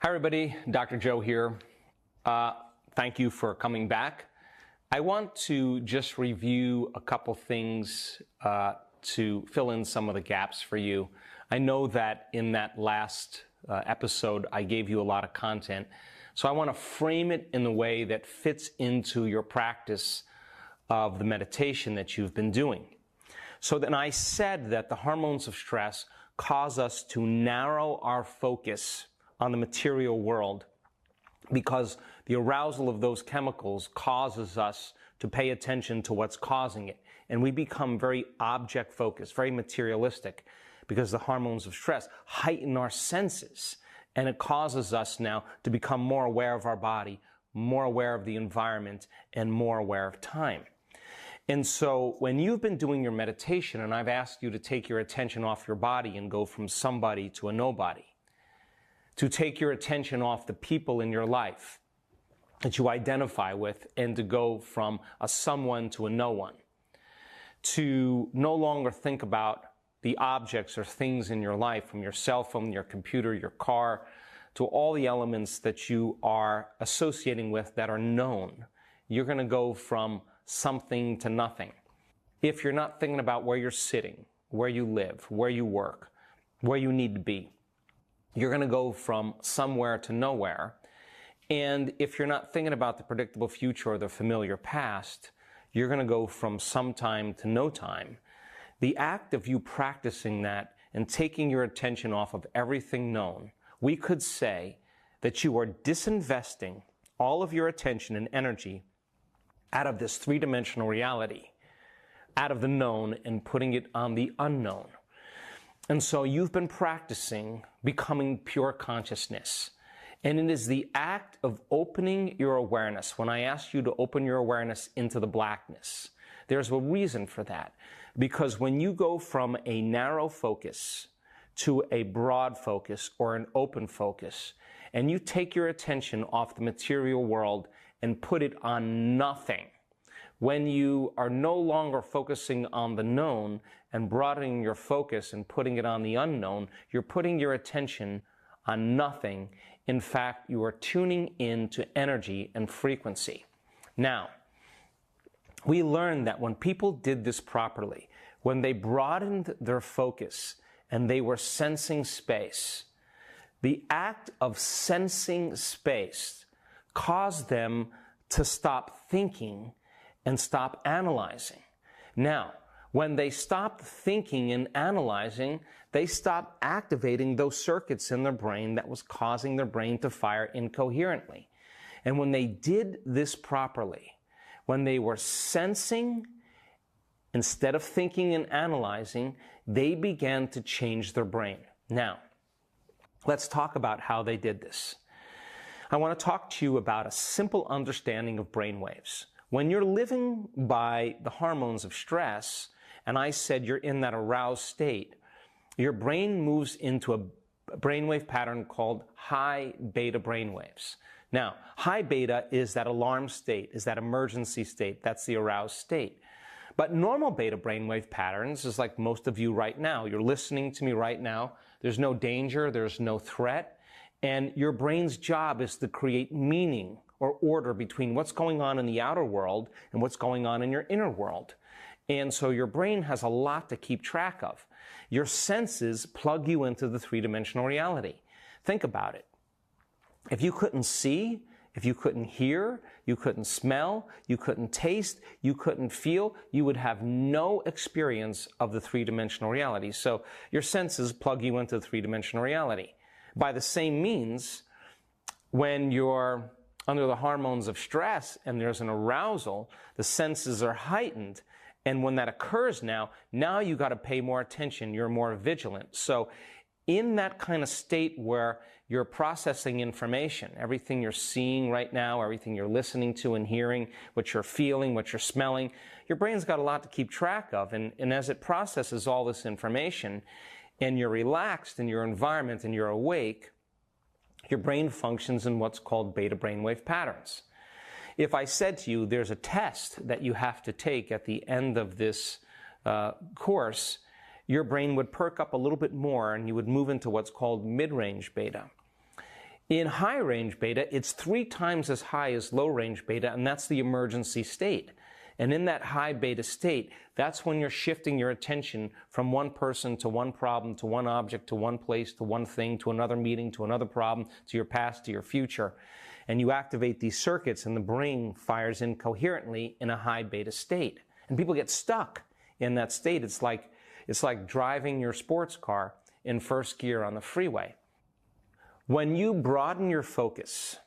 Hi everybody, Dr. Joe here. Thank you for coming back. I want to just review a couple things to fill in some of the gaps for you. I know that in that last episode I gave you a lot of content, so I want to frame it in a way that fits into your practice of the meditation that you've been doing. So then I said that the hormones of stress cause us to narrow our focus on the material world because the arousal of those chemicals causes us to pay attention to what's causing it. And we become very object focused, very materialistic, because the hormones of stress heighten our senses. And it causes us now to become more aware of our body, more aware of the environment, and more aware of time. And so when you've been doing your meditation and I've asked you to take your attention off your body and go from somebody to a nobody, to take your attention off the people in your life that you identify with and to go from a someone to a no one, to no longer think about the objects or things in your life, from your cell phone, your computer, your car, to all the elements that you are associating with that are known. You're going to go from something to nothing. If you're not thinking about where you're sitting, where you live, where you work, where you need to be, you're going to go from somewhere to nowhere. And if you're not thinking about the predictable future or the familiar past, you're going to go from sometime to no time. The act of you practicing that and taking your attention off of everything known, we could say that you are disinvesting all of your attention and energy out of this three-dimensional reality, out of the known, and putting it on the unknown. And so you've been practicing becoming pure consciousness. And it is the act of opening your awareness. When I asked you to open your awareness into the blackness, there's a reason for that. Because when you go from a narrow focus to a broad focus or an open focus, and you take your attention off the material world and put it on nothing, when you are no longer focusing on the known and broadening your focus and putting it on the unknown, you're putting your attention on nothing. In fact, you are tuning in to energy and frequency. Now, we learned that when people did this properly, when they broadened their focus and they were sensing space, the act of sensing space caused them to stop thinking and stop analyzing. Now, when they stopped thinking and analyzing, they stopped activating those circuits in their brain that was causing their brain to fire incoherently. And when they did this properly, when they were sensing instead of thinking and analyzing, they began to change their brain. Now, let's talk about how they did this. I want to talk to you about a simple understanding of brain waves. When you're living by the hormones of stress, and I said you're in that aroused state, your brain moves into a brainwave pattern called high beta brainwaves. Now, high beta is that alarm state, is that emergency state, that's the aroused state. But normal beta brainwave patterns is like most of you right now. You're listening to me right now. There's no danger, there's no threat, and your brain's job is to create meaning or order between what's going on in the outer world and what's going on in your inner world. And so your brain has a lot to keep track of. Your senses plug you into the three-dimensional reality. Think about it. If you couldn't see, if you couldn't hear, you couldn't smell, you couldn't taste, you couldn't feel, you would have no experience of the three-dimensional reality. So your senses plug you into the three-dimensional reality. By the same means, when you're under the hormones of stress and there's an arousal, the senses are heightened. And when that occurs now you got to pay more attention. You're more vigilant. So in that kind of state where you're processing information, everything you're seeing right now, everything you're listening to and hearing, what you're feeling, what you're smelling, your brain's got a lot to keep track of. And as it processes all this information and you're relaxed in your environment and you're awake, your brain functions in what's called beta brainwave patterns. If I said to you, there's a test that you have to take at the end of this course, your brain would perk up a little bit more and you would move into what's called mid-range beta. In high range beta, it's 3 times as high as low range beta, and that's the emergency state. And in that high beta state, that's when you're shifting your attention from one person to one problem, to one object, to one place, to one thing, to another meeting, to another problem, to your past, to your future. And you activate these circuits and the brain fires incoherently in a high beta state. And people get stuck in that state. It's like driving your sports car in first gear on the freeway. When you broaden your focus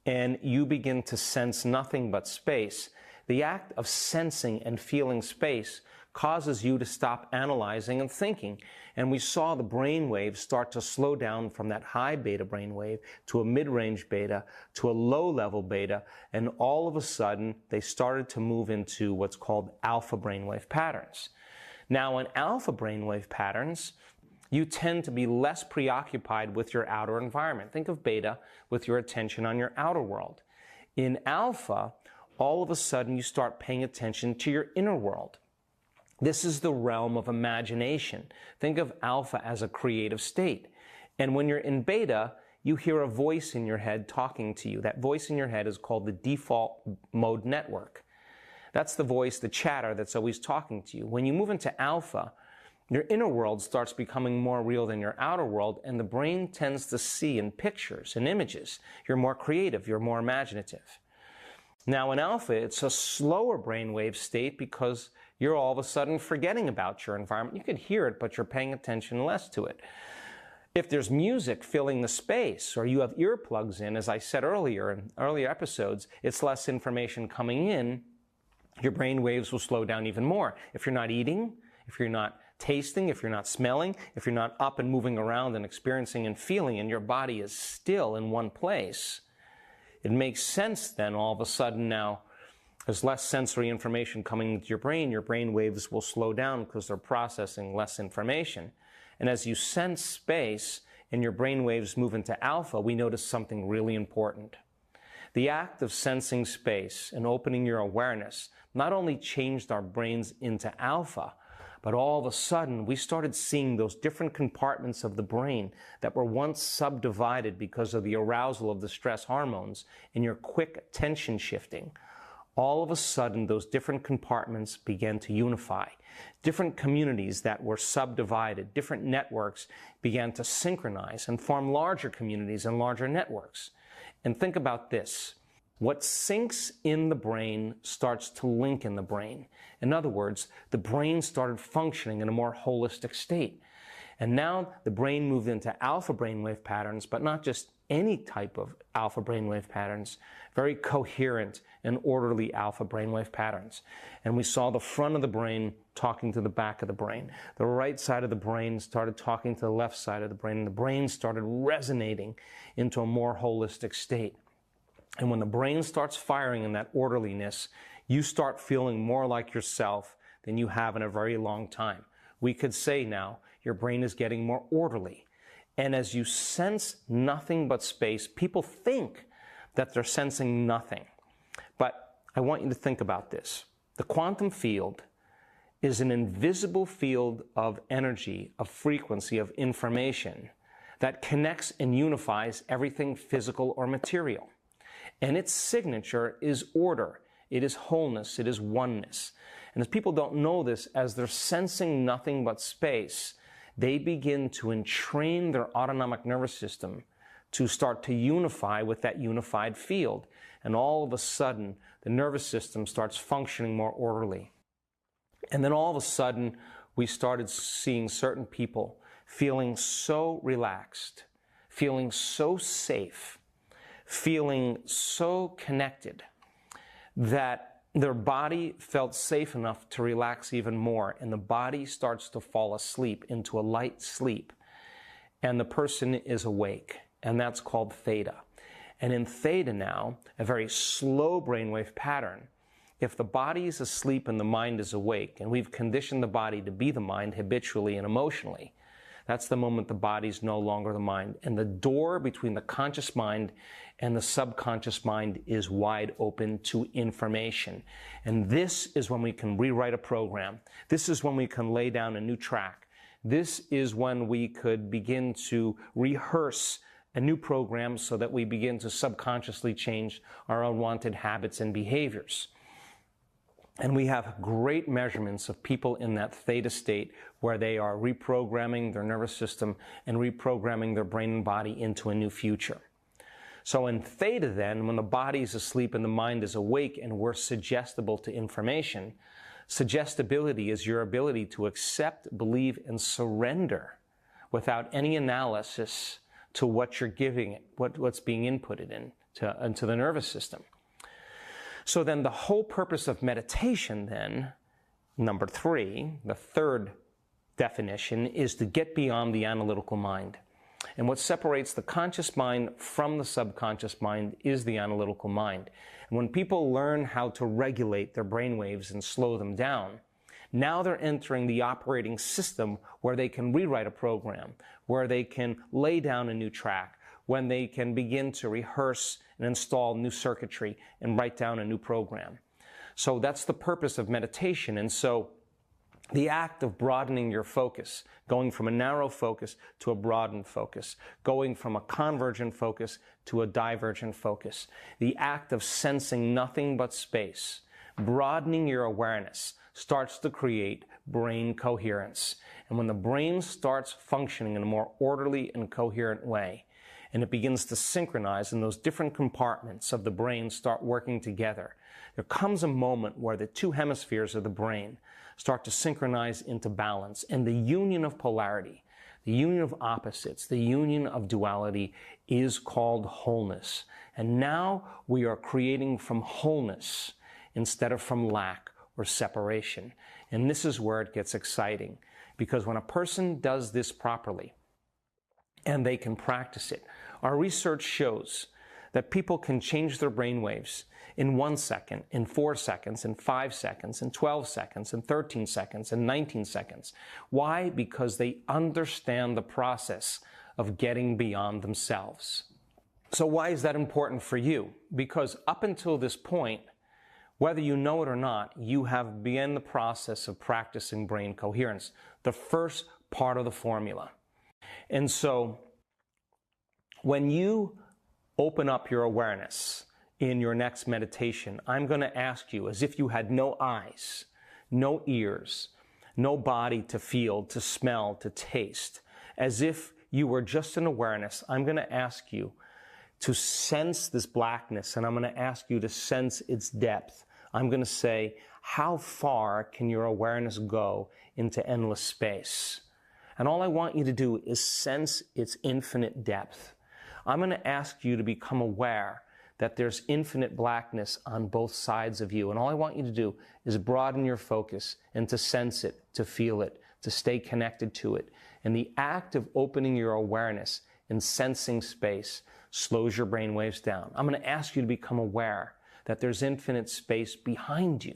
and you begin to sense nothing but space, the act of sensing and feeling space causes you to stop analyzing and thinking. And we saw the brain waves start to slow down from that high beta brain wave to a mid-range beta to a low-level beta. And all of a sudden, they started to move into what's called alpha brainwave patterns. Now, in alpha brainwave patterns, you tend to be less preoccupied with your outer environment. Think of beta with your attention on your outer world. In alpha, all of a sudden you start paying attention to your inner world. This is the realm of imagination. Think of alpha as a creative state. And when you're in beta, you hear a voice in your head talking to you. That voice in your head is called the default mode network. That's the voice, the chatter that's always talking to you. When you move into alpha, your inner world starts becoming more real than your outer world, and the brain tends to see in pictures and images. You're more creative, you're more imaginative. Now in alpha, it's a slower brainwave state because you're all of a sudden forgetting about your environment. You could hear it, but you're paying attention less to it. If there's music filling the space, or you have earplugs in, as I said earlier in earlier episodes, it's less information coming in, your brain waves will slow down even more. If you're not eating, if you're not tasting, if you're not smelling, if you're not up and moving around and experiencing and feeling, and your body is still in one place, it makes sense then all of a sudden now there's less sensory information coming into your brain waves will slow down because they're processing less information. And as you sense space and your brain waves move into alpha, we notice something really important. The act of sensing space and opening your awareness not only changed our brains into alpha, but all of a sudden, we started seeing those different compartments of the brain that were once subdivided because of the arousal of the stress hormones and your quick attention shifting. All of a sudden, those different compartments began to unify. Different communities that were subdivided, different networks began to synchronize and form larger communities and larger networks. And think about this. What sinks in the brain starts to link in the brain. In other words, the brain started functioning in a more holistic state. And now the brain moved into alpha brainwave patterns, but not just any type of alpha brainwave patterns, very coherent and orderly alpha brainwave patterns. And we saw the front of the brain talking to the back of the brain. The right side of the brain started talking to the left side of the brain, and the brain started resonating into a more holistic state. And when the brain starts firing in that orderliness, you start feeling more like yourself than you have in a very long time. We could say now, your brain is getting more orderly. And as you sense nothing but space, people think that they're sensing nothing. But I want you to think about this. The quantum field is an invisible field of energy, of frequency, of information that connects and unifies everything physical or material. And its signature is order. It is wholeness. It is oneness. And as people don't know this, as they're sensing nothing but space, they begin to entrain their autonomic nervous system to start to unify with that unified field. And all of a sudden, the nervous system starts functioning more orderly. And then all of a sudden, we started seeing certain people feeling so relaxed, feeling so safe, feeling so connected that their body felt safe enough to relax even more, and the body starts to fall asleep into a light sleep, and the person is awake, and that's called theta. And in theta now, a very slow brainwave pattern, if the body is asleep and the mind is awake, and we've conditioned the body to be the mind habitually and emotionally, that's the moment the body's no longer the mind. And the door between the conscious mind and the subconscious mind is wide open to information. And this is when we can rewrite a program. This is when we can lay down a new track. This is when we could begin to rehearse a new program so that we begin to subconsciously change our unwanted habits and behaviors. And we have great measurements of people in that theta state where they are reprogramming their nervous system and reprogramming their brain and body into a new future. So in theta then, when the body is asleep and the mind is awake and we're suggestible to information, suggestibility is your ability to accept, believe, and surrender without any analysis to what you're giving it, what's being inputted into the nervous system. So then the whole purpose of meditation then, number 3, the third definition, is to get beyond the analytical mind. And what separates the conscious mind from the subconscious mind is the analytical mind. And when people learn how to regulate their brainwaves and slow them down, now they're entering the operating system where they can rewrite a program, where they can lay down a new track, when they can begin to rehearse and install new circuitry and write down a new program. So that's the purpose of meditation. And so the act of broadening your focus, going from a narrow focus to a broadened focus, going from a convergent focus to a divergent focus, the act of sensing nothing but space, broadening your awareness, starts to create brain coherence. And when the brain starts functioning in a more orderly and coherent way, and it begins to synchronize and those different compartments of the brain start working together, there comes a moment where the two hemispheres of the brain start to synchronize into balance. And the union of polarity, the union of opposites, the union of duality is called wholeness. And now we are creating from wholeness instead of from lack or separation. And this is where it gets exciting, because when a person does this properly and they can practice it, our research shows that people can change their brain waves in 1 second, in 4 seconds, in 5 seconds, in 12 seconds, in 13 seconds, in 19 seconds. Why? Because they understand the process of getting beyond themselves. So why is that important for you? Because up until this point, whether you know it or not, you have begun the process of practicing brain coherence, the first part of the formula. And so when you open up your awareness in your next meditation, I'm going to ask you, as if you had no eyes, no ears, no body to feel, to smell, to taste, as if you were just an awareness, I'm going to ask you to sense this blackness, and I'm going to ask you to sense its depth. I'm going to say, how far can your awareness go into endless space? And all I want you to do is sense its infinite depth. I'm going to ask you to become aware that there's infinite blackness on both sides of you. And all I want you to do is broaden your focus and to sense it, to feel it, to stay connected to it. And the act of opening your awareness and sensing space slows your brain waves down. I'm going to ask you to become aware that there's infinite space behind you.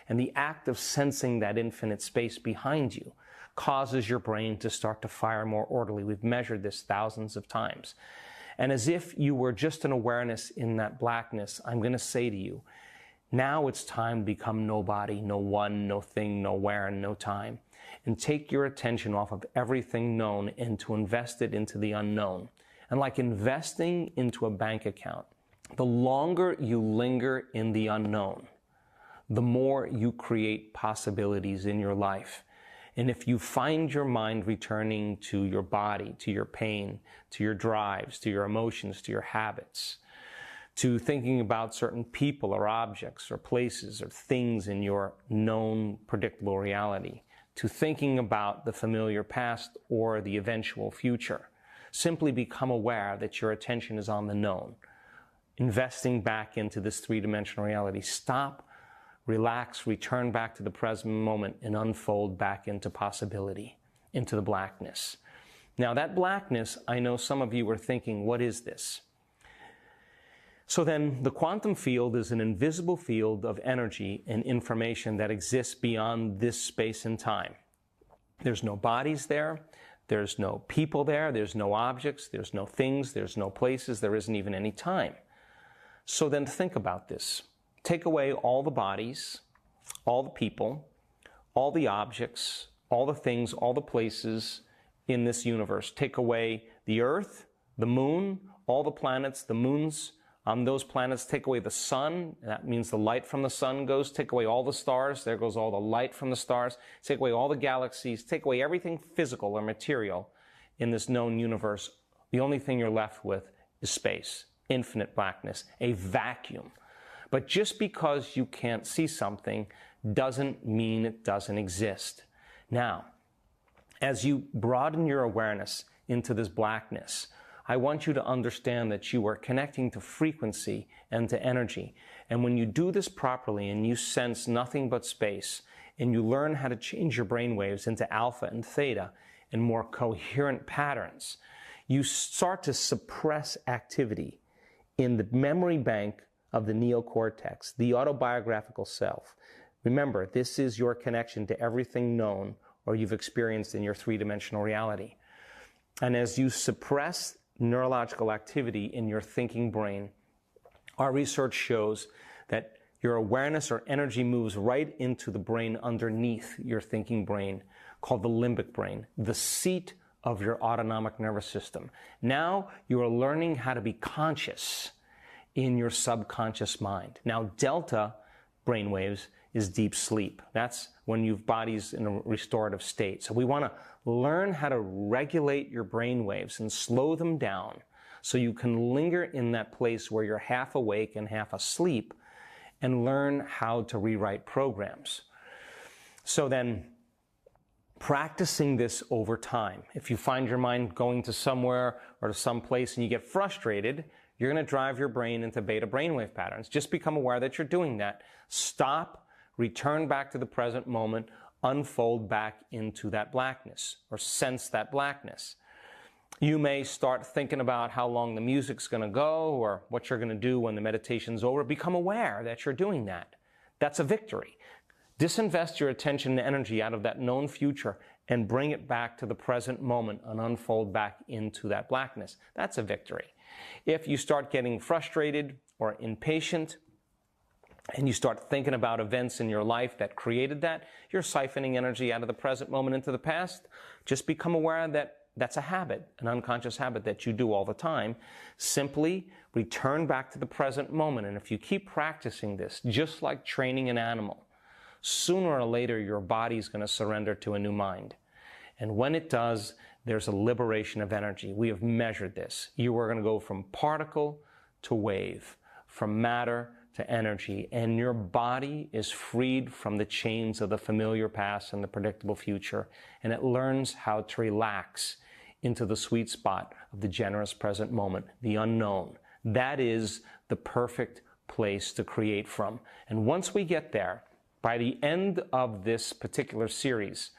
And the act of sensing that infinite space behind you causes your brain to start to fire more orderly. We've measured this thousands of times. And as if you were just an awareness in that blackness, I'm going to say to you, now it's time to become nobody, no one, no thing, no where, and no time. And take your attention off of everything known and to invest it into the unknown. And like investing into a bank account, the longer you linger in the unknown, the more you create possibilities in your life. And if you find your mind returning to your body, to your pain, to your drives, to your emotions, to your habits, to thinking about certain people or objects or places or things in your known predictable reality, to thinking about the familiar past or the eventual future, simply become aware that your attention is on the known, investing back into this three-dimensional reality. Stop, relax, return back to the present moment, and unfold back into possibility, into the blackness. Now that blackness, I know some of you are thinking, what is this? So then the quantum field is an invisible field of energy and information that exists beyond this space and time. There's no bodies there. There's no people there. There's no objects. There's no things. There's no places. There isn't even any time. So then think about this. Take away all the bodies, all the people, all the objects, all the things, all the places in this universe. Take away the earth, the moon, all the planets, the moons on those planets, take away the sun, that means the light from the sun goes, take away all the stars, there goes all the light from the stars, take away all the galaxies, take away everything physical or material in this known universe. The only thing you're left with is space, infinite blackness, a vacuum. But just because you can't see something doesn't mean it doesn't exist. Now, as you broaden your awareness into this blackness, I want you to understand that you are connecting to frequency and to energy. And when you do this properly and you sense nothing but space, and you learn how to change your brain waves into alpha and theta and more coherent patterns, you start to suppress activity in the memory bank of the neocortex, the autobiographical self. Remember, this is your connection to everything known or you've experienced in your three-dimensional reality. And as you suppress neurological activity in your thinking brain, our research shows that your awareness or energy moves right into the brain underneath your thinking brain, called the limbic brain, the seat of your autonomic nervous system. Now you are learning how to be conscious in your subconscious mind. Now, delta brainwaves is deep sleep. That's when your body's in a restorative state. So we want to learn how to regulate your brainwaves and slow them down so you can linger in that place where you're half awake and half asleep and learn how to rewrite programs. So then, practicing this over time. If you find your mind going to somewhere or to some place and you get frustrated, you're going to drive your brain into beta brainwave patterns. Just become aware that you're doing that. Stop, return back to the present moment, unfold back into that blackness or sense that blackness. You may start thinking about how long the music's going to go or what you're going to do when the meditation's over. Become aware that you're doing that. That's a victory. Disinvest your attention and energy out of that known future and bring it back to the present moment and unfold back into that blackness. That's a victory. If you start getting frustrated or impatient and you start thinking about events in your life that created that, you're siphoning energy out of the present moment into the past. Just become aware that that's a habit, an unconscious habit that you do all the time. Simply return back to the present moment. And if you keep practicing this, just like training an animal, sooner or later your body's going to surrender to a new mind. And when it does, there's a liberation of energy. We have measured this. You are going to go from particle to wave, from matter to energy, and your body is freed from the chains of the familiar past and the predictable future, and it learns how to relax into the sweet spot of the generous present moment, the unknown. That is the perfect place to create from. And once we get there, by the end of this particular series,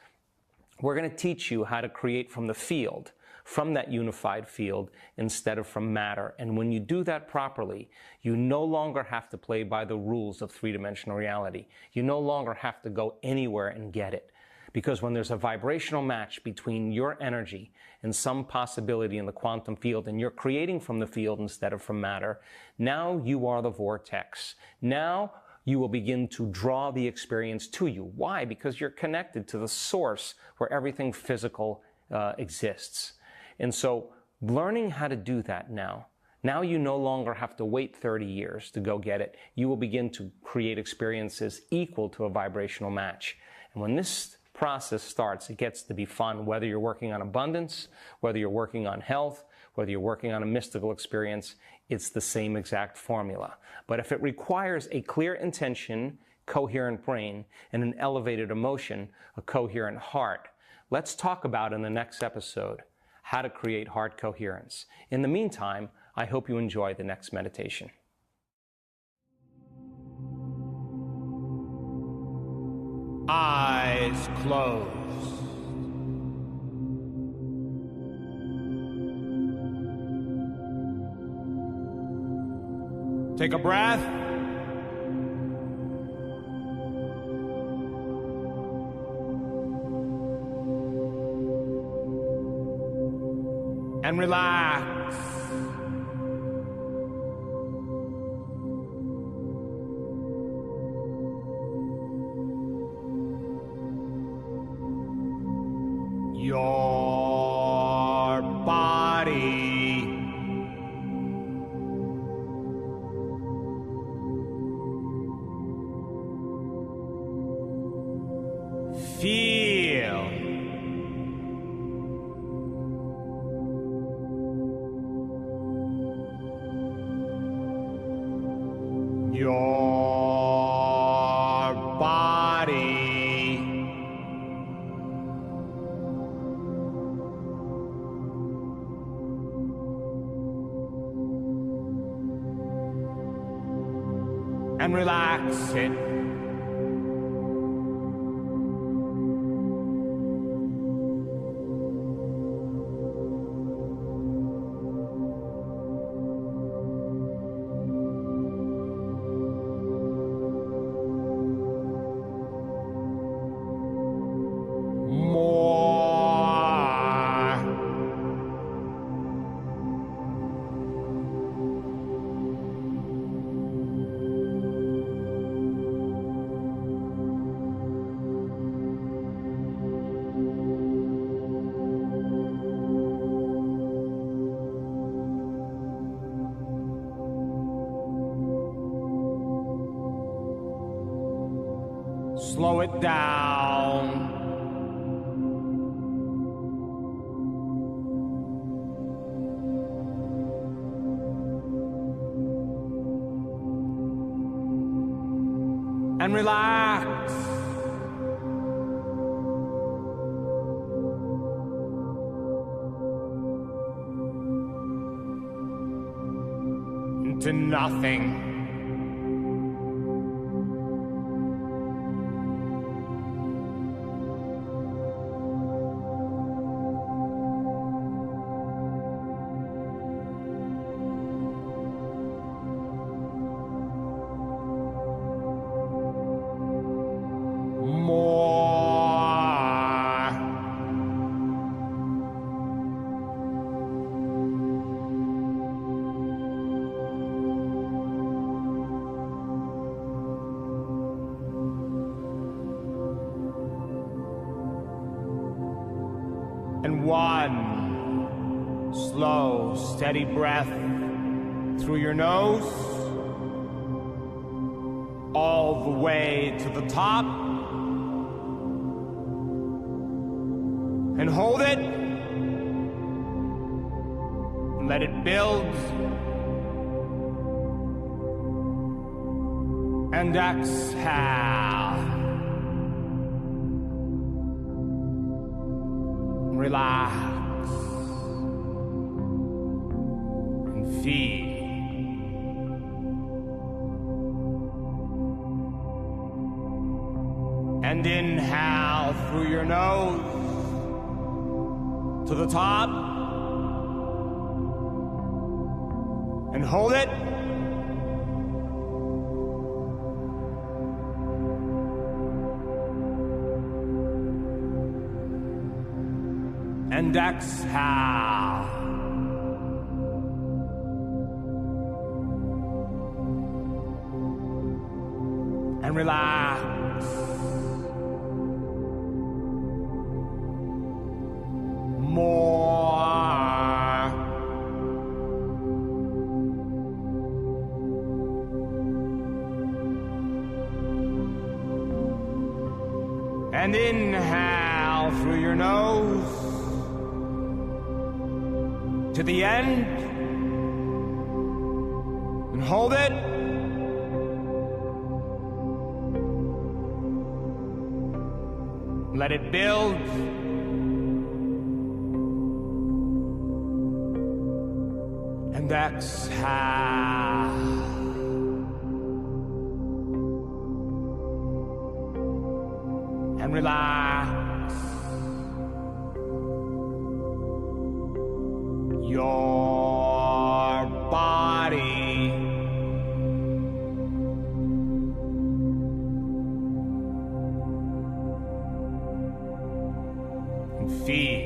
we're going to teach you how to create from the field, from that unified field, instead of from matter. And when you do that properly, you no longer have to play by the rules of three-dimensional reality. You no longer have to go anywhere and get it. Because when there's a vibrational match between your energy and some possibility in the quantum field, and you're creating from the field instead of from matter, now you are the vortex. Now you will begin to draw the experience to you. Why? Because you're connected to the source where everything physical exists. And so learning how to do that now you no longer have to wait 30 years to go get it. You will begin to create experiences equal to a vibrational match. And when this process starts, it gets to be fun, whether you're working on abundance, whether you're working on health, whether you're working on a mystical experience, it's the same exact formula. But if it requires a clear intention, coherent brain, and an elevated emotion, a coherent heart, let's talk about in the next episode how to create heart coherence. In the meantime, I hope you enjoy the next meditation. Eyes closed. Take a breath. And relax. Your body and relax it. Slow it down. And relax. Into nothing. And one slow, steady breath through your nose, all the way to the top, and hold it, let it build, and exhale. Relax and feel. And inhale through your nose to the top and hold it. And exhale. And relax. More. And inhale through your nose to the end, and hold it, let it build, and exhale, and relax. Your body and feel.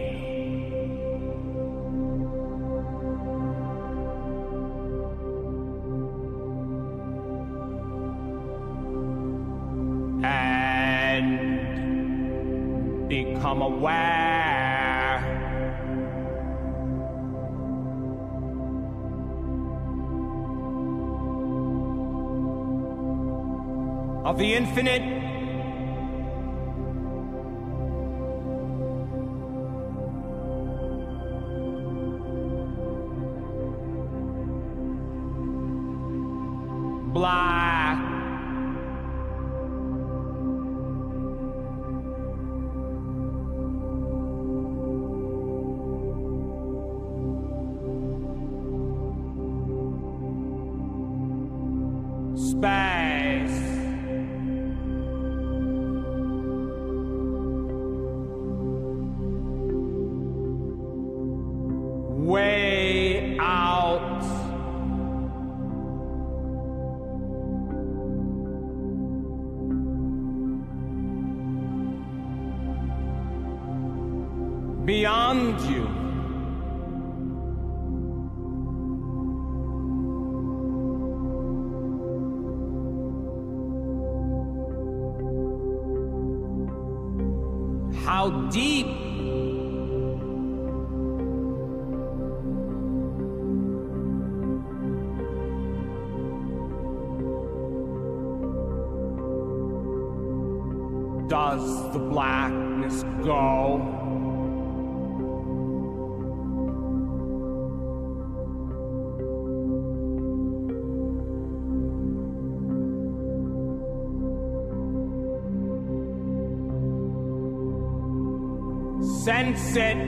And become aware of the infinite black space way out. Beyond you. How deep? Does the blackness go? Sense it.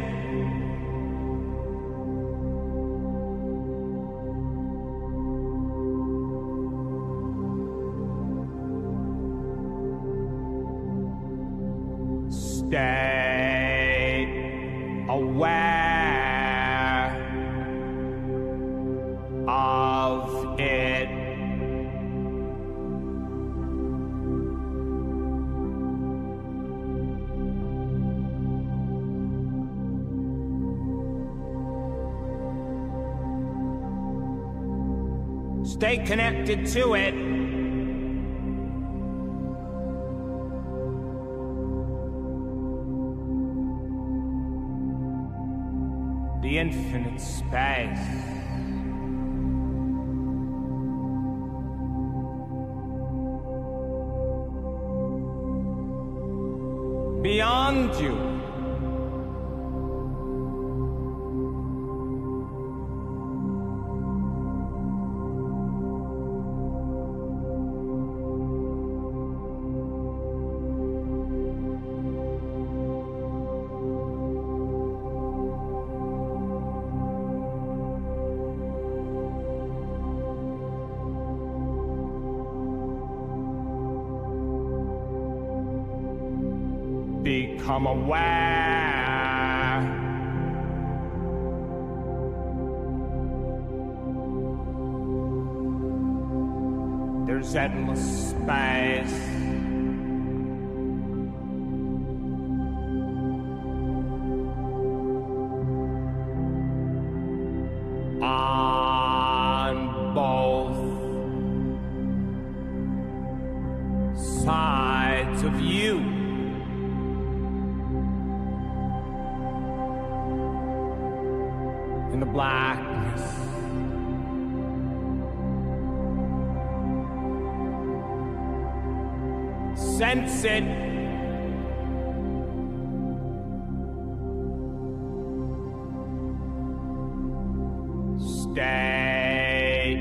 Stay aware of it. Stay connected to it. The infinite space. Beyond you. Become aware. There's endless space. On both sides of you. In the blackness. Sense it. Stay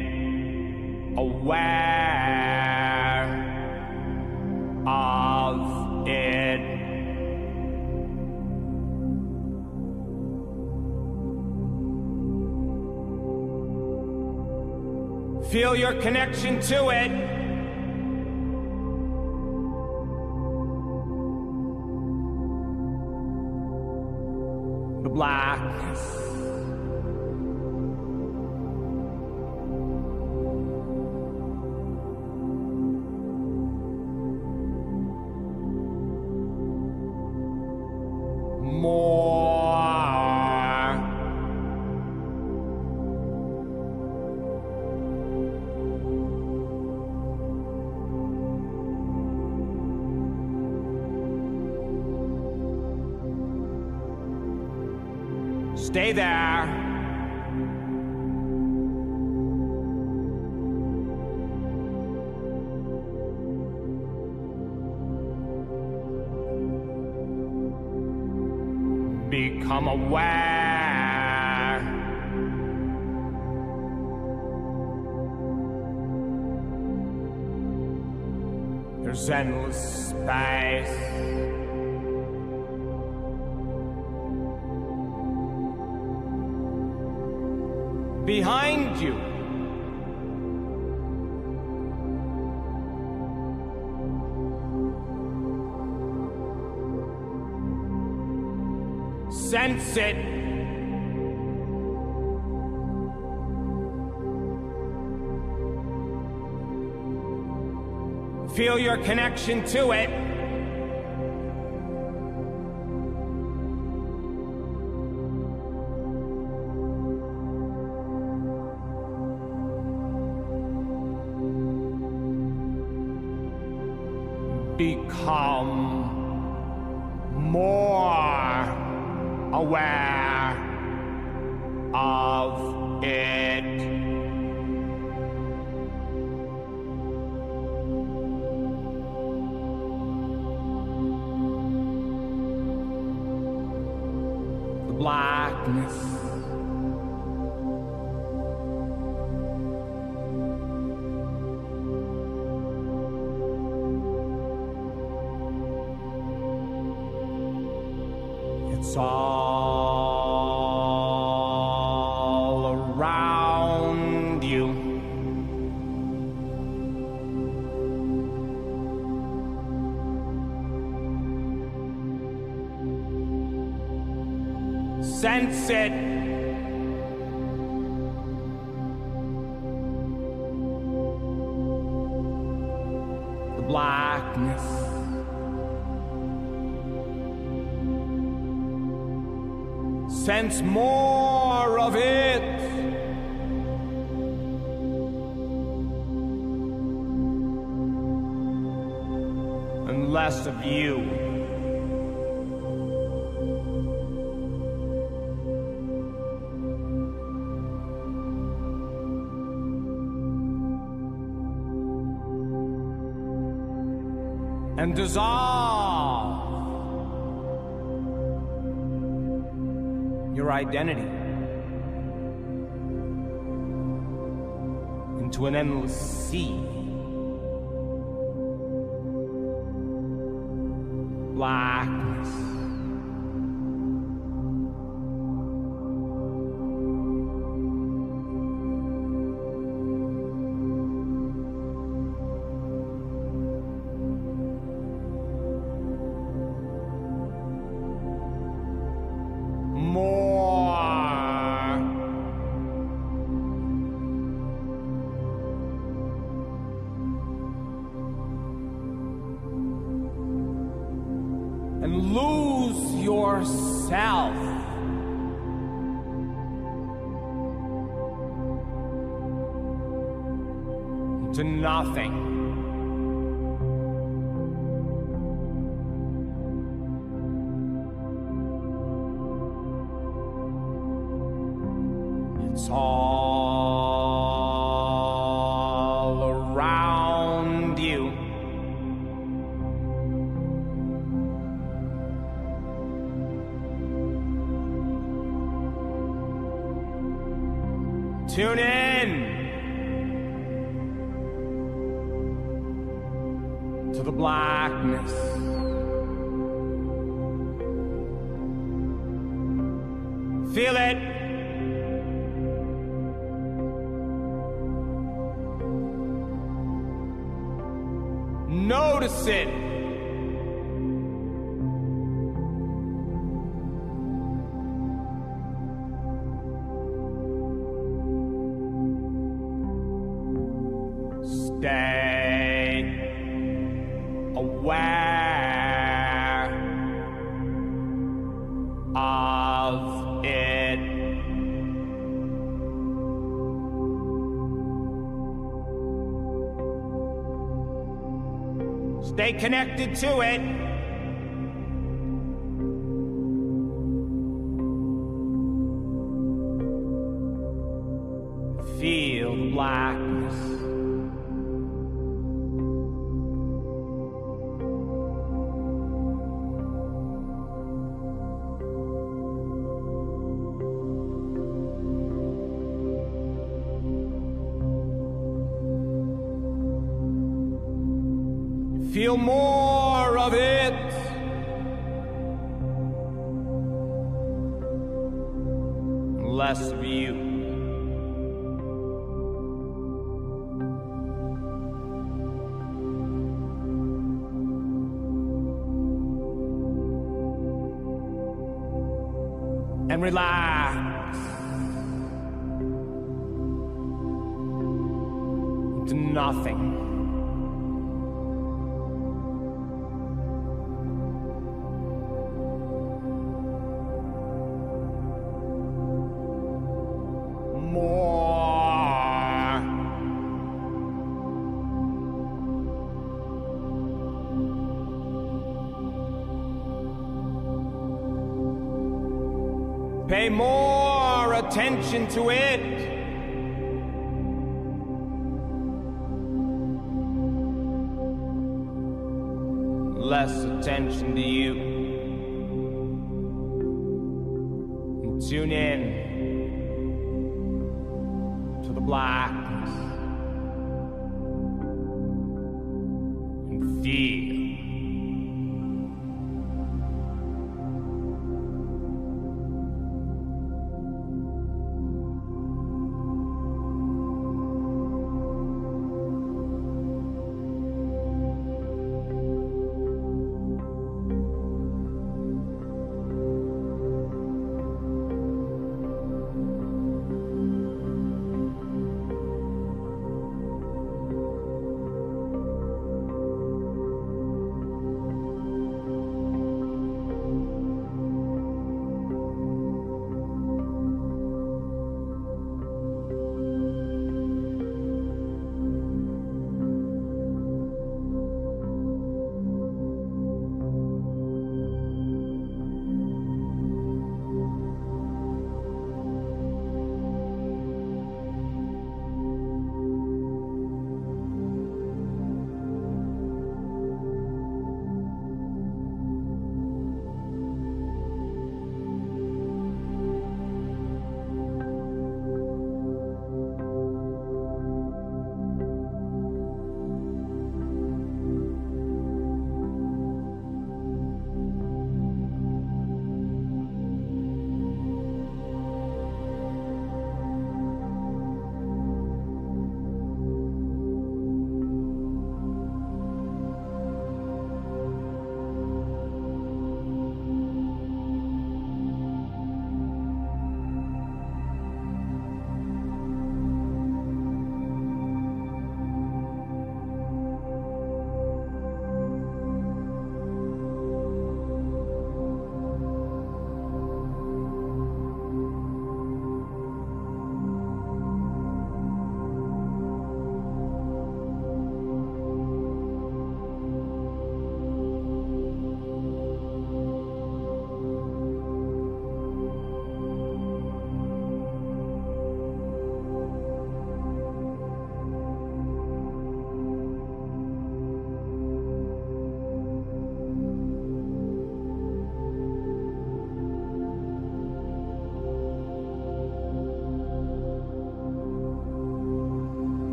aware of it. Feel your connection to it. The blackness. More. Stay there. Become aware. There's endless space. Behind you. Sense it. Feel your connection to it. Become more aware of it. The blackness. It's all around you. Sense it. The blackness. Sense more of it. And less of you. And dissolve your identity into an endless sea. Blackness. And lose yourself into nothing. It's all around you. Tune in to the blackness. Feel it. Notice it. Stay aware of it. Stay connected to it. Feel the blackness. Feel more of it. Less of you. And relax into nothing. Pay more attention to it. Less attention to you. And tune in to the blackness and feel.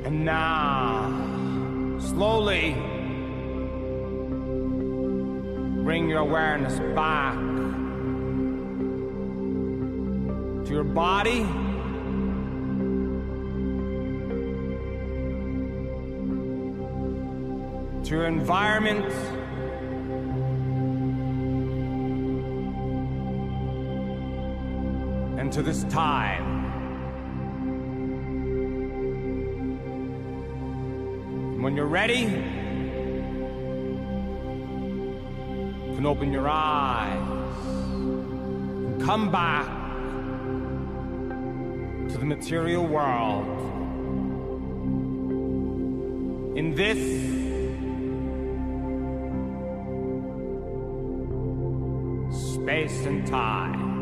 And now, slowly, bring your awareness back to your body, to your environment, and to this time. When you're ready, you can open your eyes and come back to the material world. In this space and time.